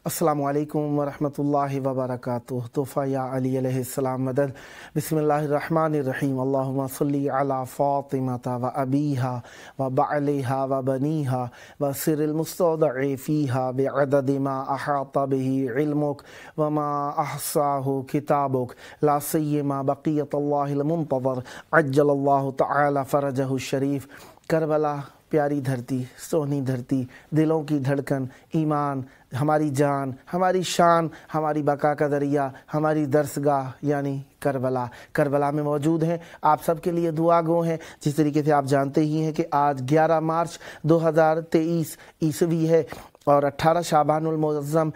السلام علیکم ورحمۃ اللہ وبرکاتہ۔ تحفہ یا علی علیہ السلام مدد۔ بسم اللہ الرحمن الرحیم۔ اللہم صلی علی فاطمہ و ابیہا و بعلہا و بنیہا و سر المستودع فیہا بعدد ما احاط به علمک وما احصاہ کتابک لا سیما بقیت اللہ المنتظر عجل اللہ تعالی فرجہ الشریف۔ کربلا پیاری دھرتی، سونی دھرتی، دلوں کی دھڑکن، ایمان، ہماری جان، ہماری شان، ہماری بقا کا ذریعہ، ہماری درسگاہ یعنی کربلا میں موجود ہیں۔ آپ سب کے لیے دعا گو ہیں۔ جس طریقے سے آپ جانتے ہی ہیں کہ آج 11 مارچ 2023 عیسوی ہے اور 18 شعبان المعظم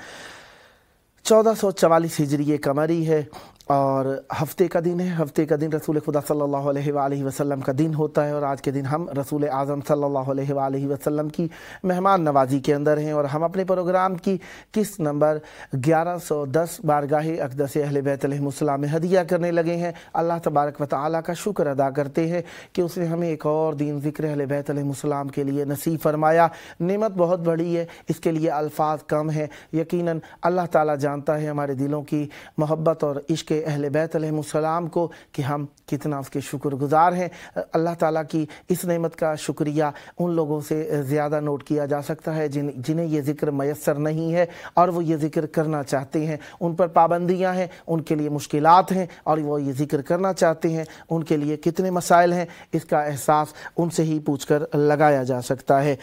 1444 ہجری قمری ہے، اور ہفتے کا دن ہے۔ ہفتے کا دن رسول خدا صلی اللہ علیہ وآلہ وسلم کا دن ہوتا ہے، اور آج کے دن ہم رسول اعظم صلی اللہ علیہ وآلہ وسلم کی مہمان نوازی کے اندر ہیں، اور ہم اپنے پروگرام کی قسط نمبر 1110 بارگاہ اقدس اہل بیت علیہم السلام میں ہدیہ کرنے لگے ہیں۔ اللہ تبارک و تعالیٰ کا شکر ادا کرتے ہیں کہ اس نے ہمیں ایک اور دن ذکر اہل بیت علیہم السلام کے لیے نصیب فرمایا۔ نعمت بہت بڑی ہے، اس کے لیے الفاظ کم ہیں۔ یقیناً اللہ تعالیٰ جانتا ہے ہمارے دلوں کی محبت اور عشق اہل بیت علیہم السلام کو کہ ہم کتنا اس کے شکر گزار ہیں۔ اللہ تعالیٰ کی اس نعمت کا شکریہ ان لوگوں سے زیادہ نوٹ کیا جا سکتا ہے جنہیں یہ ذکر میسر نہیں ہے اور وہ یہ ذکر کرنا چاہتے ہیں۔ ان پر پابندیاں ہیں، ان کے لیے مشکلات ہیں، اور وہ یہ ذکر کرنا چاہتے ہیں، ان کے لیے کتنے مسائل ہیں، اس کا احساس ان سے ہی پوچھ کر لگایا جا سکتا ہے۔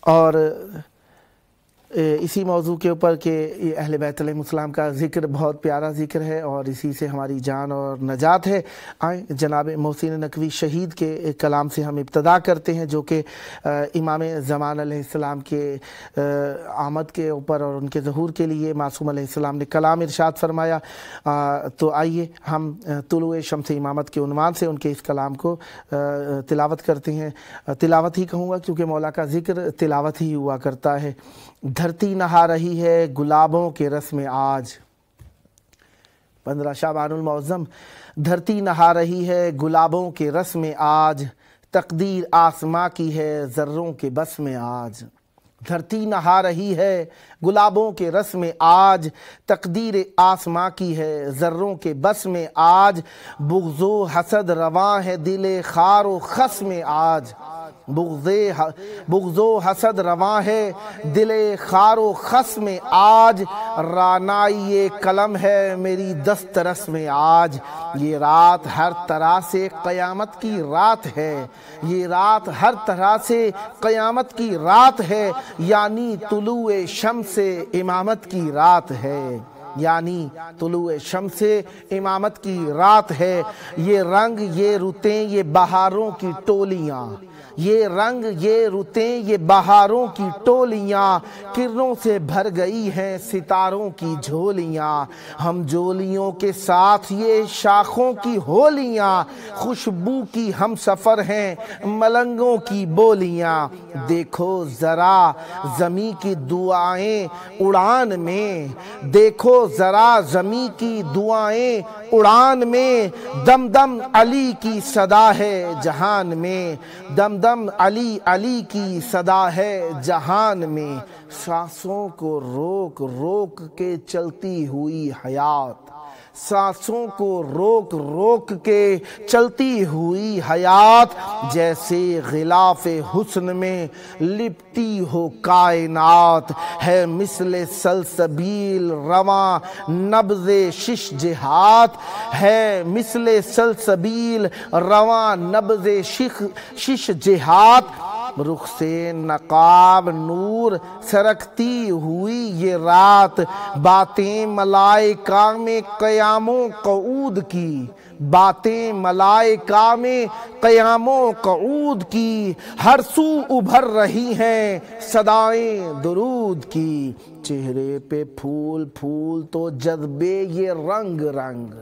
اور اسی موضوع کے اوپر کہ اہل بیت علیہم السلام کا ذکر بہت پیارا ذکر ہے اور اسی سے ہماری جان اور نجات ہے، آئیں جناب محسن نقوی شہید کے کلام سے ہم ابتدا کرتے ہیں، جو کہ امام زمان علیہ السلام کے آمد کے اوپر اور ان کے ظہور کے لیے معصوم علیہ السلام نے کلام ارشاد فرمایا۔ تو آئیے ہم طلوع شمس امامت کے عنوان سے ان کے اس کلام کو تلاوت کرتے ہیں۔ تلاوت ہی کہوں گا کیونکہ مولا کا ذکر تلاوت ہی ہوا کرتا ہے۔ دھرتی نہا رہی ہے گلابوں کے رس میں آج، 15 شعبان المعظم۔ دھرتی نہا رہی ہے گلابوں کے رس میں آج، تقدیر آسماں کی ہے ذروں کے بس میں آج۔ دھرتی نہا رہی ہے گلابوں کے رس میں آج، تقدیر آسماں کی ہے ذروں کے بس میں آج، بغض و حسد رواں ہے دل خار و خس میں آج، بغض و حسد رواں ہے دل خار و خس میں آج، رانائی قلم ہے میری دسترس میں آج۔ یہ رات ہر طرح سے قیامت کی رات ہے، یہ رات ہر طرح سے قیامت کی رات ہے، یعنی طلوع شمس امامت کی رات ہے، یعنی طلوع شمس امامت کی رات ہے۔ یہ رنگ یہ رتیں یہ بہاروں کی ٹولیاں، یہ رنگ یہ رتیں یہ بہاروں کی ٹولیاں، کرنوں سے بھر گئی ہیں ستاروں کی جھولیاں، ہم جولیوں کے ساتھ یہ شاخوں کی ہولیاں، خوشبو کی ہم سفر ہیں ملنگوں کی بولیاں، دیکھو ذرا زمیں کی دعائیں اڑان میں، دیکھو ذرا زمیں کی دعائیں اڑان میں، دم دم علی کی صدا ہے جہان میں، دم دم علی علی کی صدا ہے جہان میں، سانسوں کو روک روک کے چلتی ہوئی حیات، سانسوں کو روک روک کے چلتی ہوئی حیات، جیسے غلاف حسن میں لپٹی ہو کائنات، ہے مثل سلسبیل رواں نبض شش جہات، ہے مثل سلسبیل رواں نبض شش جہات، رخ سے نقاب نور سرکتی ہوئی یہ رات، باتیں ملائکہ میں قیام و قعود کی، باتیں ملائکہ میں قیام و قعود کی، ہر سو ابھر رہی ہیں صدائیں درود کی۔ چہرے پہ پھول پھول تو جذبے یہ رنگ رنگ،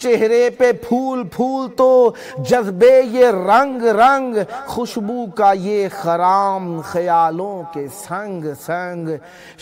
چہرے پہ پھول پھول تو جذبے یہ رنگ رنگ، خوشبو کا یہ خرام خیالوں کے سنگ سنگ۔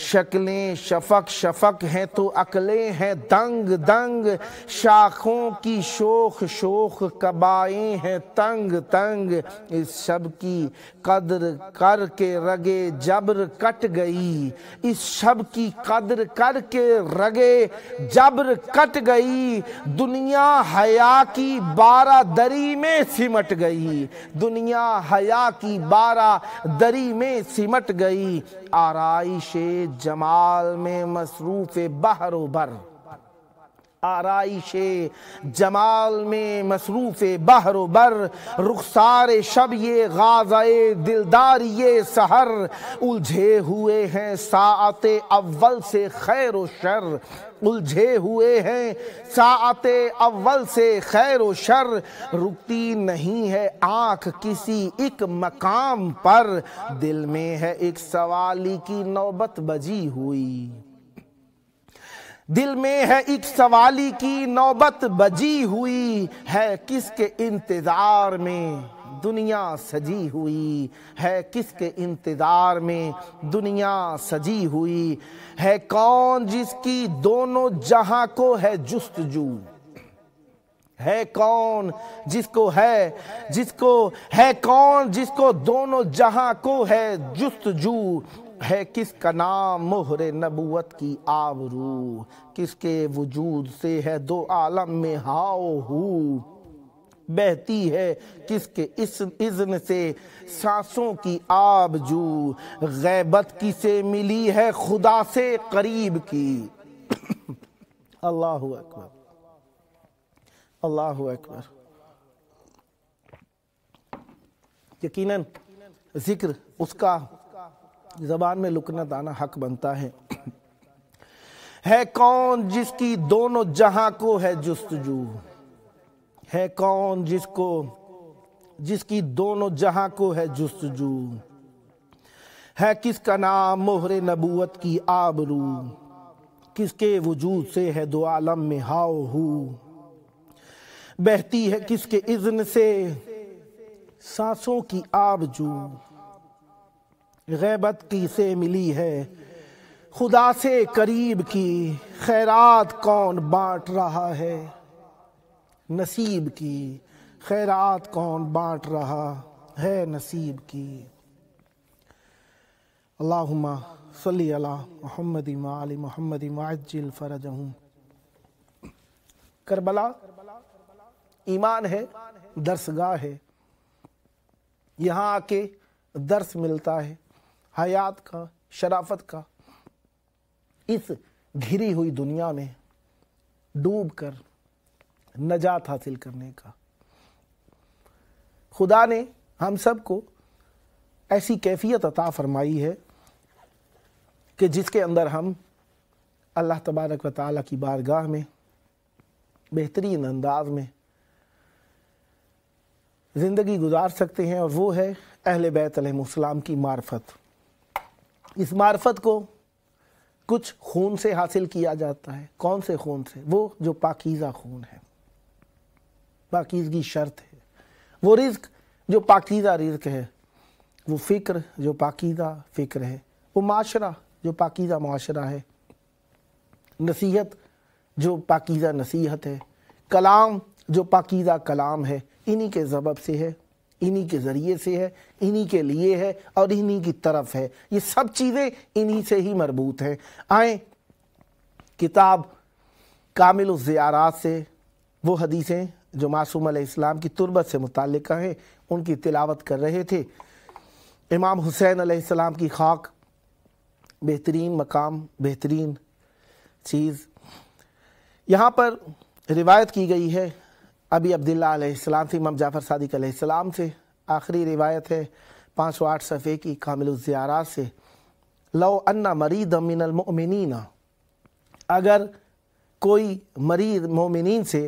شکلیں شفق شفق ہیں تو عقلیں ہیں دنگ دنگ، شاخوں کی شوخ شوخ قبائیں ہیں تنگ تنگ۔ اس شب کی قدر کر کے رگے جبر کٹ گئی، اس شب کی قدر کر کے رگے جبر کٹ گئی۔ دنیا حیا کی بارہ دری میں سمٹ گئی، دنیا حیا کی بارہ دری میں سمٹ گئی۔ آرائش جمال میں مصروف بحر و بر، آرائش جمال میں مصروف بحر و بر، رخسار شب یہ غازۂ دلدار یہ سحر، الجھے ہوئے ہیں ساعت اول سے خیر و شر، الجھے ہوئے ہیں ساعت اول سے خیر و شر۔ رکتی نہیں ہے آنکھ کسی ایک مقام پر، دل میں ہے ایک سوالی کی نوبت بجی ہوئی، دل میں ہے ایک سوالی کی نوبت بجی ہوئی۔ ہے کس کے انتظار میں دنیا سجی ہوئی، ہے کس کے انتظار میں دنیا سجی ہوئی۔ ہے کون جس کی دونوں جہاں کو ہے جستجو، ہے کون جس کو ہے کون جس کو دونوں جہاں کو ہے جستجو۔ ہے کس کا نام مہر نبوت کی آبرو، کس کے وجود سے ہے دو عالم میں ہاؤ ہو، بہتی ہے کس کے اذن سے سانسوں کی آب جو، غیبت کسے ملی ہے خدا سے قریب کی۔ اللہ اکبر، اللہ اکبر۔ یقیناً ذکر اس کا زبان میں لکنا دانا حق بنتا ہے۔ ہے کون جس کی دونوں جہاں کو ہے جستجو، ہے کون جس کی دونوں جہاں کو ہے جستجو۔ ہے کس کا نام مہر نبوت کی آبرو، کس کے وجود سے ہے دو عالم میں ہاؤ ہو، بہتی ہے کس کے اذن سے سانسوں کی آب جو، غیبت کی سے ملی ہے خدا سے قریب کی۔ خیرات کون بانٹ رہا ہے نصیب کی، خیرات کون بانٹ رہا ہے نصیب کی۔ اللہم صلی علی محمد وآل محمد وعجل فرجہم۔ کربلا ایمان ہے، درسگاہ ہے، یہاں آ کے درس ملتا ہے حیات کا، شرافت کا۔ اس گھری ہوئی دنیا میں ڈوب کر نجات حاصل کرنے کا خدا نے ہم سب کو ایسی کیفیت عطا فرمائی ہے کہ جس کے اندر ہم اللہ تبارک و تعالیٰ کی بارگاہ میں بہترین انداز میں زندگی گزار سکتے ہیں، اور وہ ہے اہل بیت علیہ السلام کی معرفت۔ اس معرفت کو کچھ خون سے حاصل کیا جاتا ہے۔ کون سے خون سے؟ وہ جو پاکیزہ خون ہے، پاکیزگی شرط ہے۔ وہ رزق جو پاکیزہ رزق ہے، وہ فکر جو پاکیزہ فکر ہے، وہ معاشرہ جو پاکیزہ معاشرہ ہے، نصیحت جو پاکیزہ نصیحت ہے، کلام جو پاکیزہ کلام ہے، انہی کے سبب سے ہے، انہی کے ذریعے سے ہے، انہی کے لیے ہے اور انہی کی طرف ہے۔ یہ سب چیزیں انہی سے ہی مربوط ہیں۔ آئیں کتاب کامل الزیارات سے وہ حدیثیں جو معصوم علیہ السلام کی تربت سے متعلقہ ہیں ان کی تلاوت کر رہے تھے۔ امام حسین علیہ السلام کی خاک، بہترین مقام، بہترین چیز۔ یہاں پر روایت کی گئی ہے ابی عبداللہ علیہ السلام سے، امام جعفر صادق علیہ السلام سے، آخری روایت ہے 508 صفحے کی کامل الزیارات سے، لو ان مریضا من المؤمنین، اگر کوئی مریض مومنین سے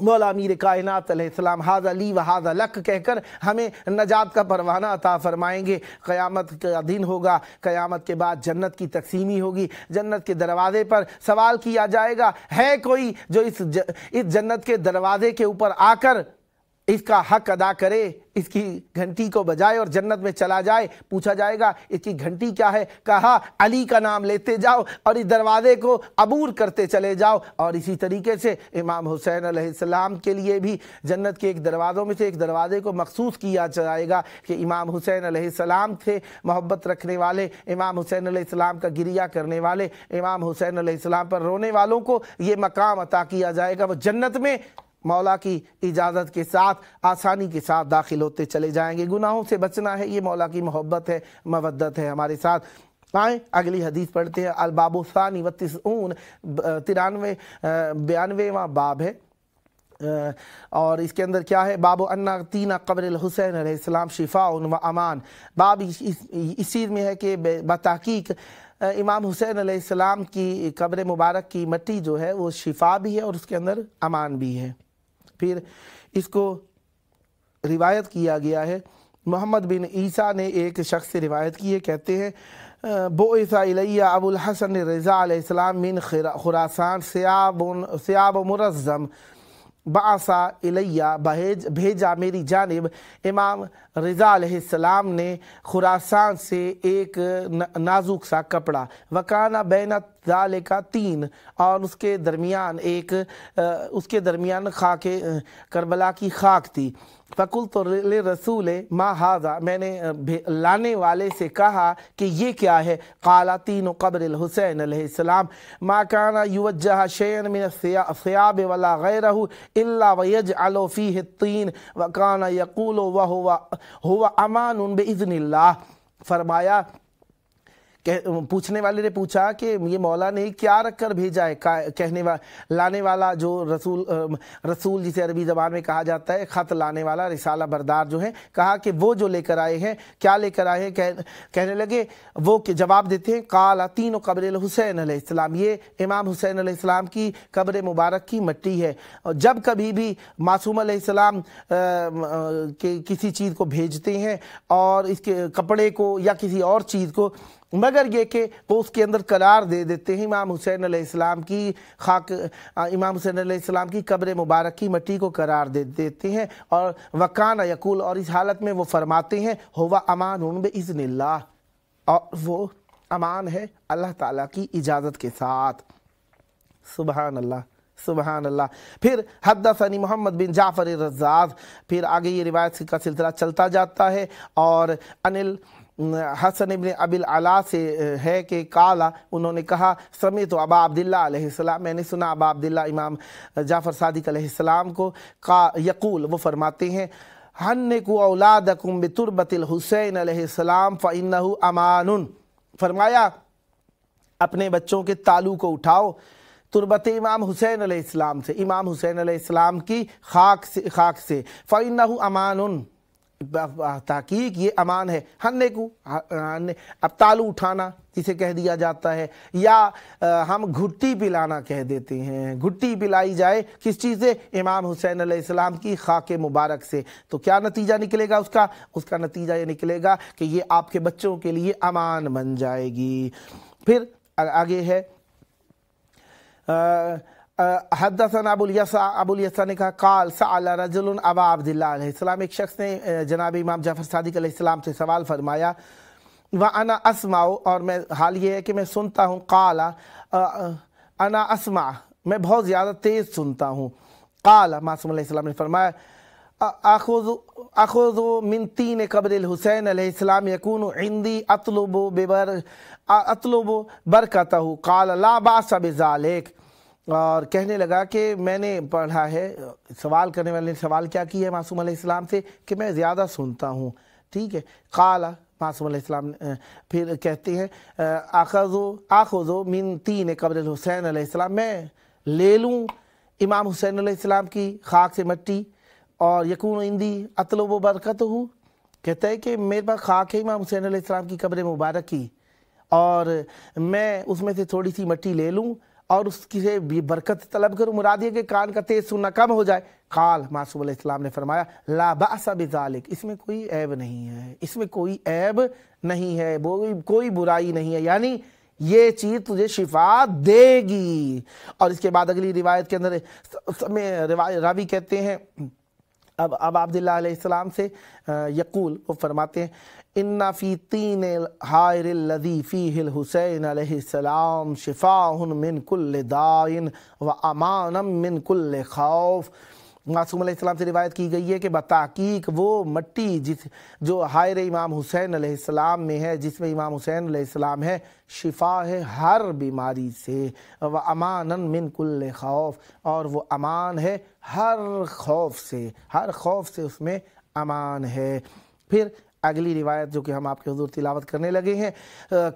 مولا امیر کائنات علیہ السلام ھذا لی و ھذا لک کہہ کر ہمیں نجات کا پروانہ عطا فرمائیں گے۔ قیامت کا دن ہوگا، قیامت کے بعد جنت کی تقسیمی ہوگی، جنت کے دروازے پر سوال کیا جائے گا، ہے کوئی جو اس جنت کے دروازے کے اوپر آ کر اس کا حق ادا کرے، اس کی گھنٹی کو بجائے اور جنت میں چلا جائے؟ پوچھا جائے گا اس کی گھنٹی کیا ہے؟ کہا علی کا نام لیتے جاؤ اور اس دروازے کو عبور کرتے چلے جاؤ۔ اور اسی طریقے سے امام حسین علیہ السلام کے لیے بھی جنت کے ایک دروازوں میں سے ایک دروازے کو مخصوص کیا جائے گا کہ امام حسین علیہ السلام سے محبت رکھنے والے، امام حسین علیہ السلام کا گریہ کرنے والے، امام حسین علیہ السلام پر رونے والوں کو یہ مقام عطا کیا جائے گا، وہ جنت میں مولا کی اجازت کے ساتھ آسانی کے ساتھ داخل ہوتے چلے جائیں گے۔ گناہوں سے بچنا ہے، یہ مولا کی محبت ہے، مودت ہے ہمارے ساتھ۔ آئیں اگلی حدیث پڑھتے ہیں۔ الباب الثانی والتسعون، 92واں باب ہے، اور اس کے اندر کیا ہے؟ باب ان تین قبر الحسین علیہ السلام شفاء و امان۔ باب اس چیز میں ہے کہ بتحقیق امام حسین علیہ السلام کی قبر مبارک کی مٹی جو ہے وہ شفا بھی ہے اور اس کے اندر امان بھی ہے۔ پھر اس کو روایت کیا گیا ہے، محمد بن عیسیٰ نے ایک شخص سے روایت کی ہے، کہتے ہیں بعث الیہ ابو الحسن رضا علیہ السلام من خراسان ثیاب مرزم، بعث الیہ بھیجا میری جانب امام رضا علیہ السلام نے خراسان سے ایک نازک سا کپڑا، وکانا بین ذالک تین، اور اس کے درمیان خاک کربلا کی خاک تھی۔ فقلت للرسول ما ھذا، میں نے لانے والے سے کہا کہ یہ کیا ہے؟ قال تین قبر الحسین علیہ السلام، ما کان یوجہ شیئا من الثیاب ولا غیرہ الا ویجعل فیہ الطین وکان یقول وہو امان باذن اللہ۔ فرمایا، پوچھنے والے نے پوچھا کہ یہ مولا نے کیا رکھ کر بھیجا ہے؟ لانے والا جو رسول جسے عربی زبان میں کہا جاتا ہے، خط لانے والا، رسالہ بردار جو ہے، کہا کہ وہ جو لے کر آئے ہیں، کیا لے کر آئے ہیں؟ کہنے لگے وہ کہ جواب دیتے ہیں، قال تین قبر الحسین علیہ السلام، یہ امام حسین علیہ السلام کی قبر مبارک کی مٹی ہے۔ اور جب کبھی بھی معصوم علیہ السلام کسی چیز کو بھیجتے ہیں، اور اس کے کپڑے کو یا کسی اور چیز کو، مگر یہ کہ وہ اس کے اندر قرار دے دیتے ہیں امام حسین علیہ السلام کی امام حسین علیہ السلام کی قبر مبارک کی مٹی کو قرار دے دیتے ہیں، اور وکان یقول، اور اس حالت میں وہ فرماتے ہیں، ہوا امان باذن اللہ، اور وہ امان ہے اللہ تعالیٰ کی اجازت کے ساتھ۔ سبحان اللہ، سبحان اللہ۔ پھر حدثنی محمد بن جعفر الرزاز، پھر آگے یہ روایت کا سلسلہ چلتا جاتا ہے، اور انل حسن ابن ابی العلا سے ہے کہ قالا، انہوں نے کہا، سمعت ابا عبداللہ علیہ السلام، میں نے سنا ابا عبداللہ امام جعفر صادق علیہ السلام کو، یقول، وہ فرماتے ہیں، حنکوا اولادکم بتربت الحسین علیہ السلام فانہ امان۔ فرمایا اپنے بچوں کے تالو کو اٹھاؤ تربت امام حسین علیہ السلام سے، امام حسین علیہ السلام کی خاک سے، فانہ امان، تحقیق یہ امان ہے۔ ہننے کو اب تالو اٹھانا جسے کہہ دیا جاتا ہے، یا ہم گھٹی پلانا کہہ دیتے ہیں، گھٹی پلائی جائے کس چیز سے؟ امام حسین علیہ السلام کی خاک مبارک سے، تو کیا نتیجہ نکلے گا اس کا نتیجہ یہ نکلے گا کہ یہ آپ کے بچوں کے لیے امان بن جائے گی۔ پھر آگے ہے، حدثنا ابو الیسع نے کہا، قال سأل رجل ابا عبداللہ علیہ السلام، ایک شخص نے جناب امام جعفر صادق علیہ السلام سے سوال فرمایا، وَأَنَا أَسْمَعُ، اور میں حال یہ ہے کہ میں سنتا ہوں، قال أَنَا أَسْمَعُ، میں بہت زیادہ تیز سنتا ہوں۔ قال، معصوم علیہ السلام نے فرمایا، اخذ من تین قبر الحسین علیہ السلام یکون عندی اطلب برکتہ، قال لا باس بذلک، اور کہنے لگا کہ میں نے پڑھا ہے، سوال کرنے والے نے سوال کیا کیا ہے معصوم علیہ السلام سے کہ میں زیادہ سنتا ہوں، ٹھیک ہے۔ قال، معصوم علیہ السلام پھر کہتے ہیں، آخذ من تین قبر الحسین علیہ السلام، میں لے لوں امام حسین علیہ السلام کی خاک سے مٹی، اور یکون عندی اطلب و برکتہ، کہتا ہے کہ میرے پاس خاک ہے امام حسین علیہ السلام کی قبر مبارک کی، اور میں اس میں سے تھوڑی سی مٹی لے لوں اور اس کی بھی برکت طلب کروں، مراد یہ کہ کان کا تیز سننا کم ہو جائے۔ قال معصوم علیہ السلام نے فرمایا لا بأس بذالک، اس میں کوئی عیب نہیں ہے، اس میں کوئی عیب نہیں ہے، کوئی برائی نہیں ہے، یعنی یہ چیز تجھے شفا دے گی۔ اور اس کے بعد اگلی روایت کے اندر راوی کہتے ہیں اب عبداللہ علیہ السلام سے یقول، وہ فرماتے ہیں ان فی طین الحائر الذی فیہ الحسین علیہ السلام شفاء من کل داء و امان من کل خوف۔ معصوم علیہ السلام سے روایت کی گئی ہے کہ بتحقیق وہ مٹی جو حائر امام حسین علیہ السلام میں ہے، جس میں امام حسین علیہ السلام ہے، شفا ہے ہر بیماری سے، و امانا من کل خوف، اور وہ امان ہے ہر خوف سے، ہر خوف سے اس میں امان ہے۔ پھر اگلی روایت جو کہ ہم آپ کے حضور تلاوت کرنے لگے ہیں،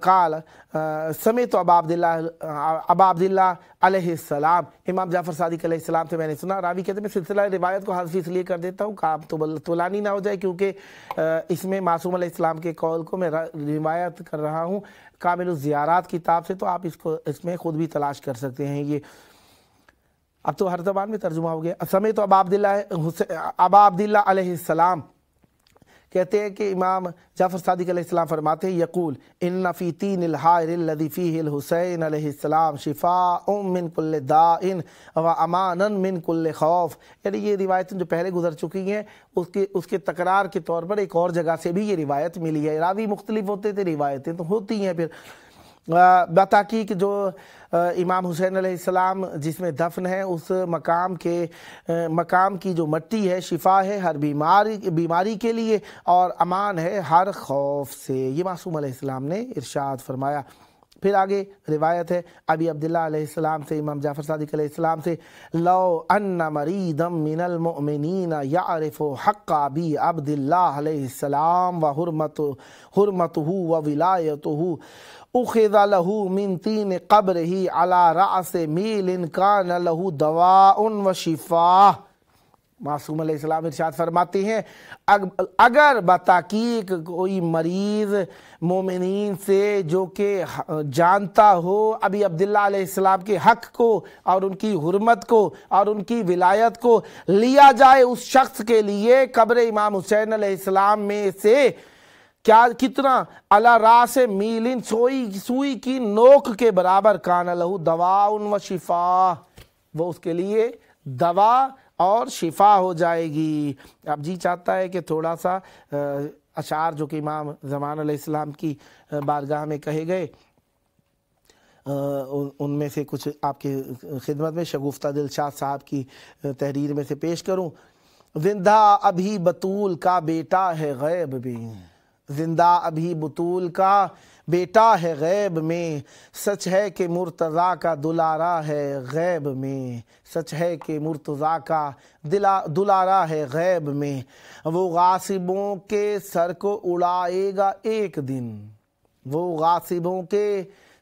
قال سمعت ابا عبداللہ علیہ السلام، امام جعفر صادق علیہ السلام سے میں نے سنا۔ راوی کہتے ہیں میں سلسلہ روایت کو حذف اس لیے کر دیتا ہوں کام طولانی نہ ہو جائے، کیونکہ اس میں معصوم علیہ السلام کے قول کو میں روایت کر رہا ہوں کامل الزیارات کتاب سے، تو آپ اس میں خود بھی تلاش کر سکتے ہیں۔ یہ اب تو ہر زبان میں ترجمہ ہو گیا۔ سمعت ابا عبداللہ علیہ السلام کہتے ہیں کہ امام جعفر صادق علیہ السلام فرماتے ہیں یقول ان فی طین الحائر الذی فیہ الحسین علیہ السلام شفاء من کل داء و امانا من کل خوف، یعنی یہ روایتیں جو پہلے گزر چکی ہیں اس کے تکرار کے طور پر ایک اور جگہ سے بھی یہ روایت ملی ہے۔ راوی مختلف ہوتے تھے، روایتیں تو ہوتی ہیں۔ پھر بتحقیق جو امام حسین علیہ السلام جس میں دفن ہے، اس مقام کی جو مٹی ہے شفا ہے ہر بیماری کے لیے اور امان ہے ہر خوف سے، یہ معصوم علیہ السلام نے ارشاد فرمایا۔ پھر آگے روایت ہے ابی عبداللہ علیہ السلام سے، امام جعفر صادق علیہ السلام سے، لو ان مریدا من المؤمنین یعرف حق ابی عبداللہ علیہ السلام و حرمتہ و ولایتہ اخذ له من طین قبرہ علی رأس میل کان له دواء و شفاء۔ معصوم علیہ السلام ارشاد فرماتے ہیں اگر بتحقیق کوئی مریض مومنین سے جو کہ جانتا ہو ابی عبداللہ علیہ السلام کے حق کو اور ان کی حرمت کو اور ان کی ولایت کو لیا جائے اس شخص کے لیے قبر امام حسین علیہ السلام میں سے، کتنا علی راس میلن، سوئی کی نوک کے برابر، کان لہو دواء و شفا، وہ اس کے لیے دوا اور شفا ہو جائے گی۔ اب جی چاہتا ہے کہ تھوڑا سا اشعار جو کہ امام زمان علیہ السلام کی بارگاہ میں کہے گئے ان میں سے کچھ آپ کی خدمت میں شگفتہ دلشاد صاحب کی تحریر میں سے پیش کروں۔ زندہ ابھی بطول کا بیٹا ہے غیب میں، زندہ ابھی بطول کا بیٹا ہے غیب میں، سچ ہے کہ مرتضیٰ کا دلارا ہے غیب میں، سچ ہے کہ مرتضیٰ کا دلارا ہے غیب میں، وہ غاصبوں کے سر کو اڑائے گا ایک دن، وہ غاصبوں کے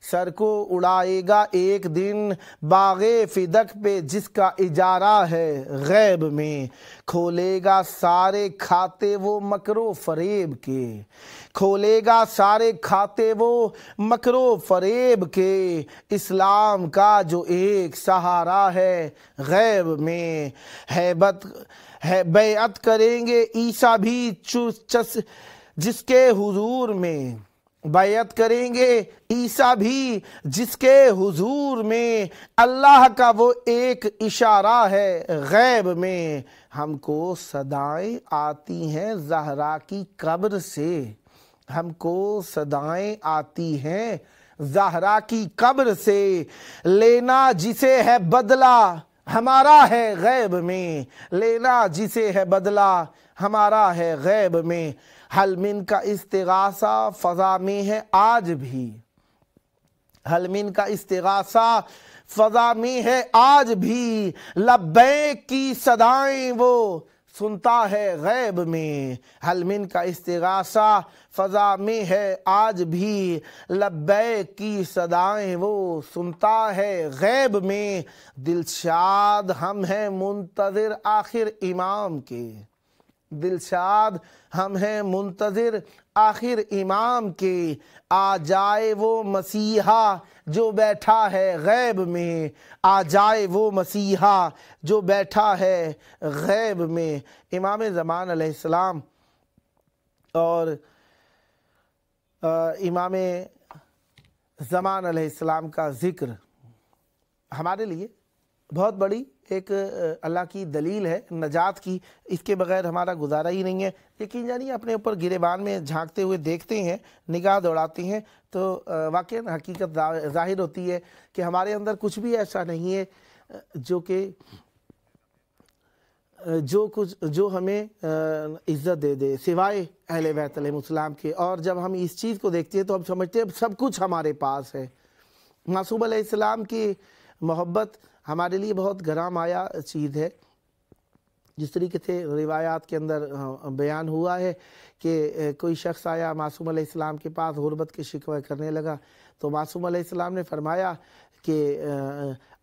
سر کو اڑائے گا ایک دن، باغ فدق پہ جس کا اجارہ ہے غیب میں، کھولے گا سارے کھاتے وہ مکر و فریب کے، کھولے گا سارے کھاتے وہ مکر و فریب کے، اسلام کا جو ایک سہارا ہے غیب میں، بیعت کریں گے عیسیٰ بھی جس کے حضور میں، بیعت کریں گے عیسیٰ بھی جس کے حضور میں، اللہ کا وہ ایک اشارہ ہے غیب میں، ہم کو صدائیں آتی ہیں زہرا کی قبر سے، ہم کو صدائیں آتی ہیں زہرا کی قبر سے، لینا جسے ہے بدلہ ہمارا ہے غیب میں، لینا جسے ہے بدلہ ہمارا ہے غیب میں، حل من کا استغاثہ فضا میں ہے آج بھی، حل من کا استغاثہ فضا میں ہے آج بھی، لبیک کی صدائیں وہ سنتا ہے غیب میں، حل من کا استغاثہ فضا میں ہے آج بھی، لبیک کی صدائیں وہ سنتا ہے غیب میں، دلشاد ہم ہیں منتظر آخر امام کے، دلشاد ہم ہیں منتظر آخر امام کے، آ جائے وہ مسیحا جو بیٹھا ہے غیب میں، آ جائے وہ مسیحا جو بیٹھا ہے غیب میں۔ امام زمان علیہ السلام اور امام زمان علیہ السلام کا ذکر ہمارے لیے بہت بڑی ایک اللہ کی دلیل ہے نجات کی، اس کے بغیر ہمارا گزارا ہی نہیں ہے۔ یقین جانیے اپنے اوپر گریبان میں جھانکتے ہوئے دیکھتے ہیں، نگاہ دوڑاتے ہیں تو واقعی حقیقت ظاہر ہوتی ہے کہ ہمارے اندر کچھ بھی ایسا نہیں ہے جو ہمیں عزت دے دے سوائے اہل بیت علیہ السلام کے، اور جب ہم اس چیز کو دیکھتے ہیں تو ہم سمجھتے ہیں سب کچھ ہمارے پاس ہے۔ معصوم علیہ السلام کی محبت ہمارے لیے بہت گرام آیا چیز ہے۔ جس طریقے سے روایات کے اندر بیان ہوا ہے کہ کوئی شخص آیا معصوم علیہ السلام کے پاس غربت کے شکوے کرنے لگا، تو معصوم علیہ السلام نے فرمایا کہ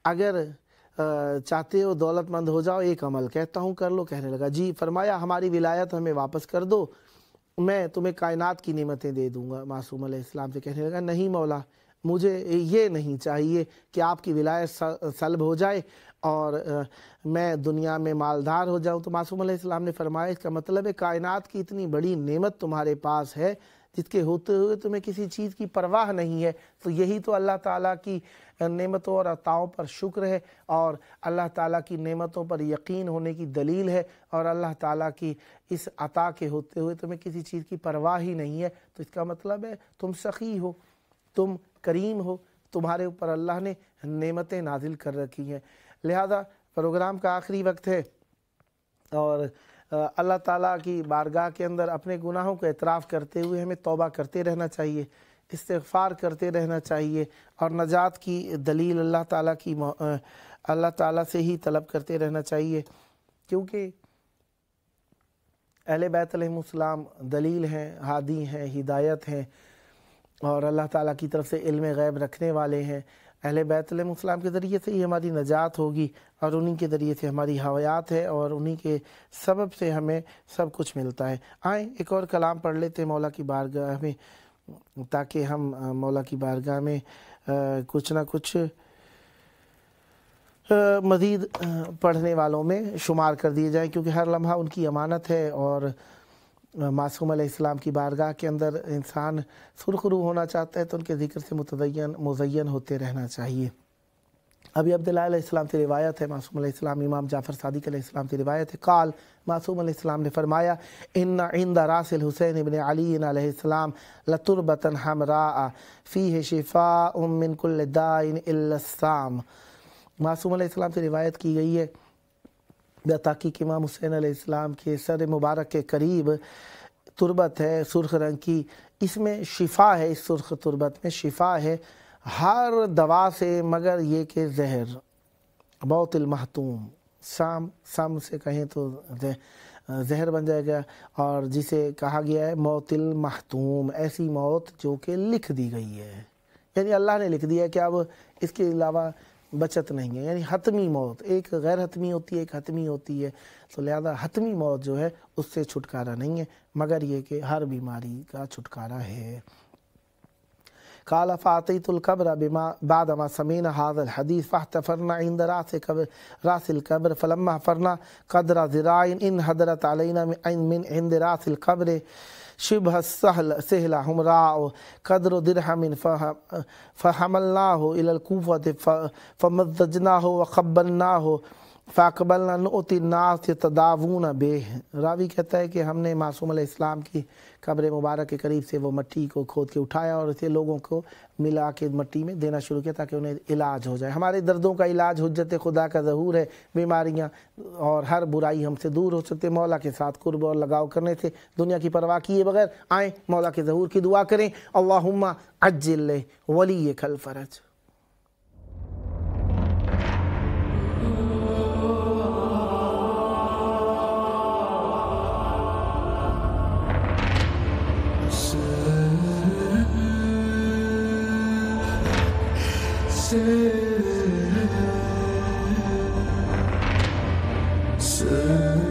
اگر چاہتے ہو دولت مند ہو جاؤ ایک عمل کہتا ہوں کر لو۔ کہنے لگا جی۔ فرمایا ہماری ولایت ہمیں واپس کر دو، میں تمہیں کائنات کی نعمتیں دے دوں گا۔ معصوم علیہ السلام سے کہنے لگا نہیں مولا، مجھے یہ نہیں چاہیے کہ آپ کی ولایت سلب ہو جائے اور میں دنیا میں مالدار ہو جاؤں۔ تو معصوم علیہ السلام نے فرمایا اس کا مطلب ہے کائنات کی اتنی بڑی نعمت تمہارے پاس ہے جس کے ہوتے ہوئے تمہیں کسی چیز کی پرواہ نہیں ہے، تو یہی تو اللہ تعالیٰ کی نعمتوں اور عطاؤں پر شکر ہے، اور اللہ تعالیٰ کی نعمتوں پر یقین ہونے کی دلیل ہے، اور اللہ تعالیٰ کی اس عطا کے ہوتے ہوئے تمہیں کسی چیز کی پرواہ ہی نہیں ہے، تو اس کا مطلب ہے تم سخی ہو، تم کریم ہو، تمہارے اوپر اللہ نے نعمتیں نازل کر رکھی ہیں۔ لہذا پروگرام کا آخری وقت ہے اور اللہ تعالیٰ کی بارگاہ کے اندر اپنے گناہوں کو اعتراف کرتے ہوئے ہمیں توبہ کرتے رہنا چاہیے، استغفار کرتے رہنا چاہیے، اور نجات کی دلیل اللہ تعالیٰ سے ہی طلب کرتے رہنا چاہیے، کیونکہ اہل بیت علیہ السلام دلیل ہیں، ہادی ہیں، ہدایت ہیں، اور اللہ تعالیٰ کی طرف سے علم غیب رکھنے والے ہیں۔ اہل بیت علیہ السلام کے ذریعے سے ہی ہماری نجات ہوگی، اور انہی کے ذریعے سے ہماری حیات ہے، اور انہی کے سبب سے ہمیں سب کچھ ملتا ہے۔ آئیں ایک اور کلام پڑھ لیتے ہیں مولا کی بارگاہ میں، تاکہ ہم مولا کی بارگاہ میں کچھ نہ کچھ مزید پڑھنے والوں میں شمار کر دیے جائیں، کیونکہ ہر لمحہ ان کی امانت ہے، اور معصوم علیہ السلام کی بارگاہ کے اندر انسان سرخرو ہونا چاہتا ہے تو ان کے ذکر سے مزین ہوتے رہنا چاہیے۔ ابھی عبداللہ علیہ السلام سے روایت ہے، معصوم علیہ السلام امام جعفر صادق علیہ السلام سے روایت ہے، قال معصوم علیہ السلام نے فرمایا ان عند راس الحسین ابن علی علیہ السلام لتربۃ حمراء فیہ شفاء من کل داء الا السام۔ معصوم علیہ السلام سے روایت کی گئی ہے تحقیق امام حسین علیہ السلام کے سر مبارک کے قریب تربت ہے سرخ رنگ کی، اس میں شفا ہے، اس سرخ تربت میں شفا ہے ہر دوا سے مگر یہ کہ زہر، موت المحتوم، سم سے کہیں تو زہر بن جائے گا، اور جسے کہا گیا ہے موت المحتوم، ایسی موت جو کہ لکھ دی گئی ہے، یعنی اللہ نے لکھ دیا ہے کہ اب اس کے علاوہ بچت نہیں ہے، یعنی حتمی موت، ایک غیر حتمی ہوتی ہے ایک حتمی ہوتی ہے، تو لہذا حتمی موت جو ہے اس سے چھٹکارا نہیں ہے، مگر یہ کہ ہر بیماری کا چھٹکارا ہے۔ قال فاتيت القبر بعدما سمعنا هذا الحديث فاحتفرنا عند راس القبر فلما حفرنا قدر ذراع انحدرت علينا من عند راس القبر شبه سهلة حمراء قدر درهم فحملناه إلى الكوفة فمزجناه وقبلناه فاقبلنا نؤتی الناس یتداوون بہ۔ راوی کہتا ہے کہ ہم نے معصوم علیہ السلام کی قبر مبارک کے قریب سے وہ مٹی کو کھود کے اٹھایا اور اسے لوگوں کو ملا کے مٹی میں دینا شروع کیا تاکہ انہیں علاج ہو جائے۔ ہمارے دردوں کا علاج حجت خدا کا ظہور ہے، بیماریاں اور ہر برائی ہم سے دور ہو سکتے مولا کے ساتھ قرب اور لگاؤ کرنے سے، دنیا کی پرواہ کیے بغیر آئیں مولا کے ظہور کی دعا کریں، اللہم عجل ولیک الفرج۔ Say